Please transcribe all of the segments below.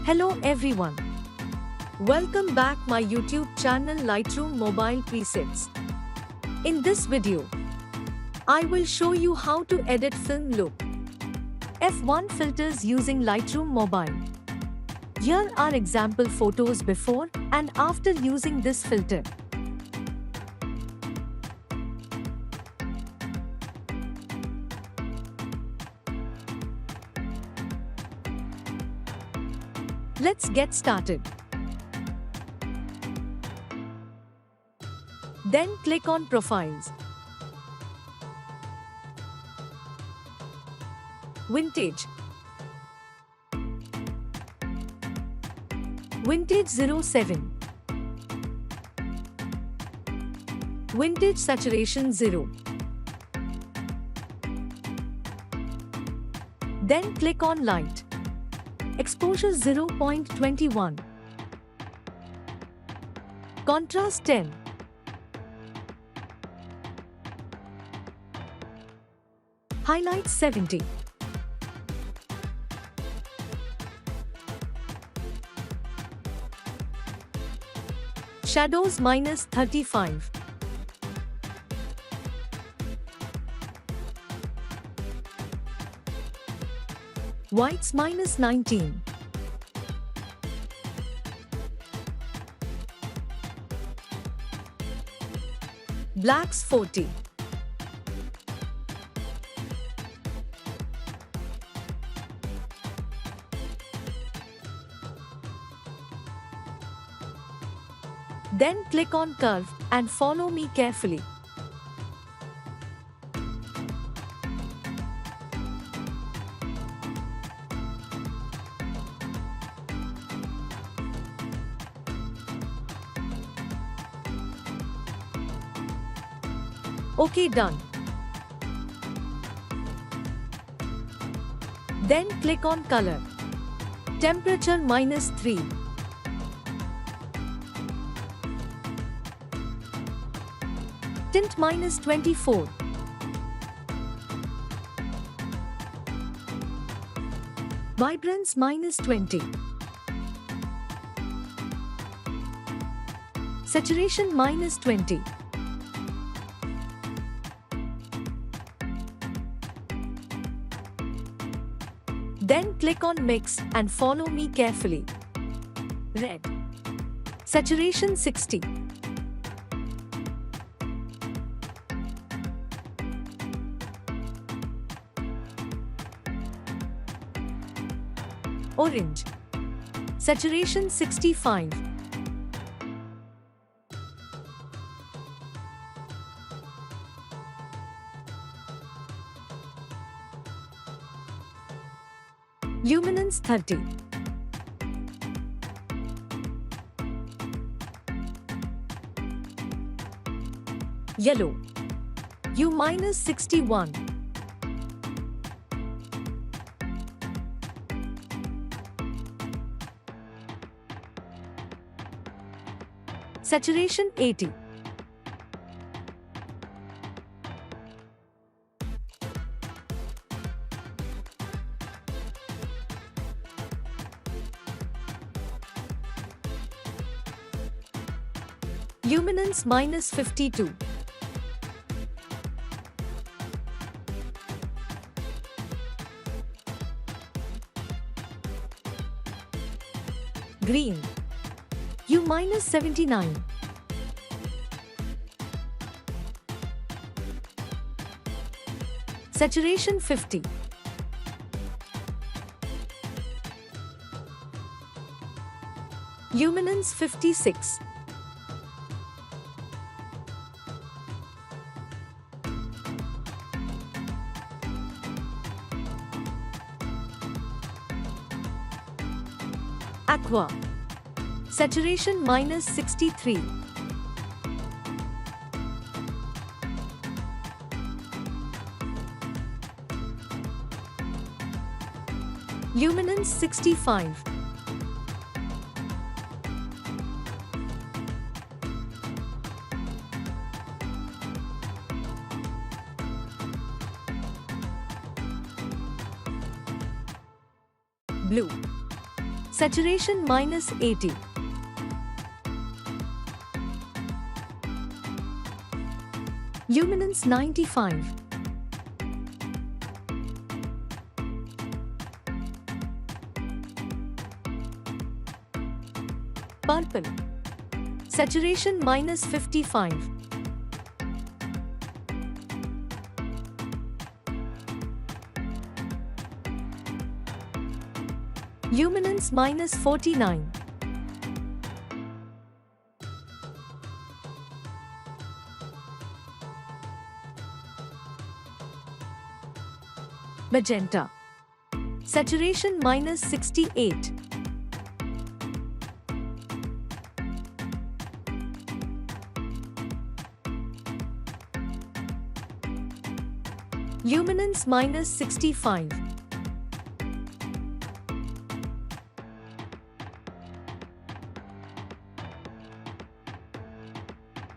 Hello everyone. Welcome back my YouTube channel Lightroom Mobile Presets. In this video, I will show you how to edit film look F1 filters using Lightroom Mobile. Here are example photos before and after using this filter. Let's get started. Then click on Profiles. Vintage. Vintage 07. Vintage Saturation 0. Then click on Light. Exposure 0.21. Contrast 10. Highlight 70. Shadows -35. Whites -19. Blacks 40. Then click on Curve and follow me carefully. Okay, done. Then click on Color. Temperature -3. Tint -24. Vibrance -20. Saturation -20. Then click on Mix and follow me carefully. Red. Saturation 60. Orange. Saturation 65. Luminance 30. Yellow. U -61. Saturation 80. Luminance -52. Green. U -79. Saturation 50. Luminance 56. Aqua. Saturation -63. Luminance 65. Blue. Saturation -80. Luminance 95. Purple. Saturation -55. Luminance -49. Magenta. Saturation -68. Luminance -65.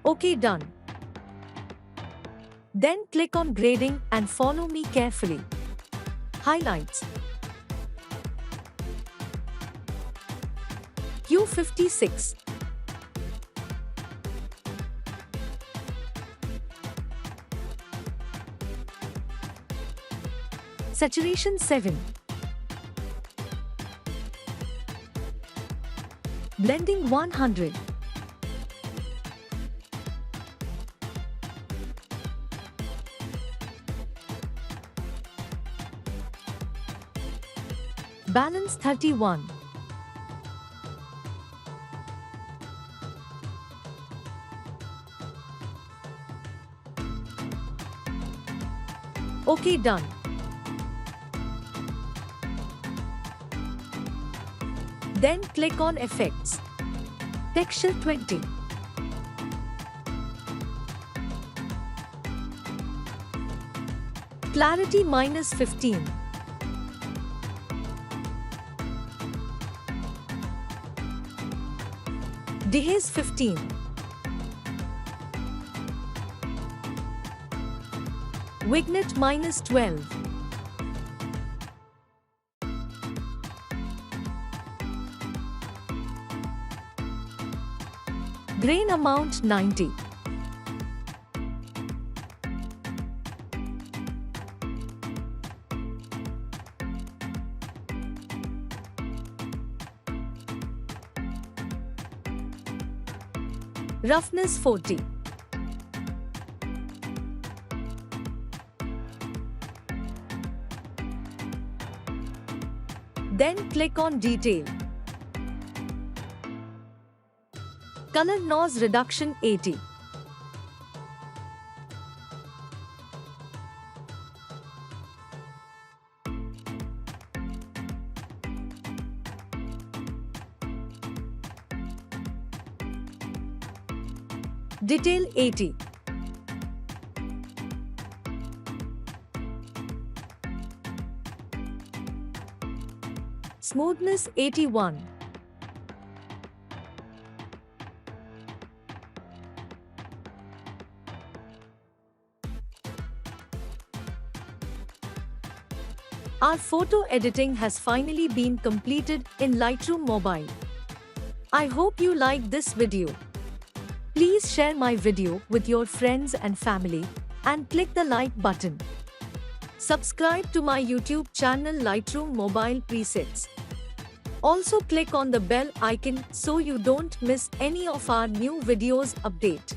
OK, done. Then click on grading and follow me carefully. Highlights. 𝘄56. Saturation 7. Blending 100. Balance 31. OK, done. Then click on Effects. Texture 20. Clarity -15. Dehaze 15. Vignette -12. Grain amount 90. Roughness 40. Then click on Detail. Color noise reduction 80. Detail 80. Smoothness 81. Our photo editing has finally been completed in Lightroom Mobile. I hope you liked this video. Please share my video with your friends and family and click the like button. Subscribe to my YouTube channel Lightroom Mobile Presets. Also click on the bell icon so you don't miss any of our new videos update.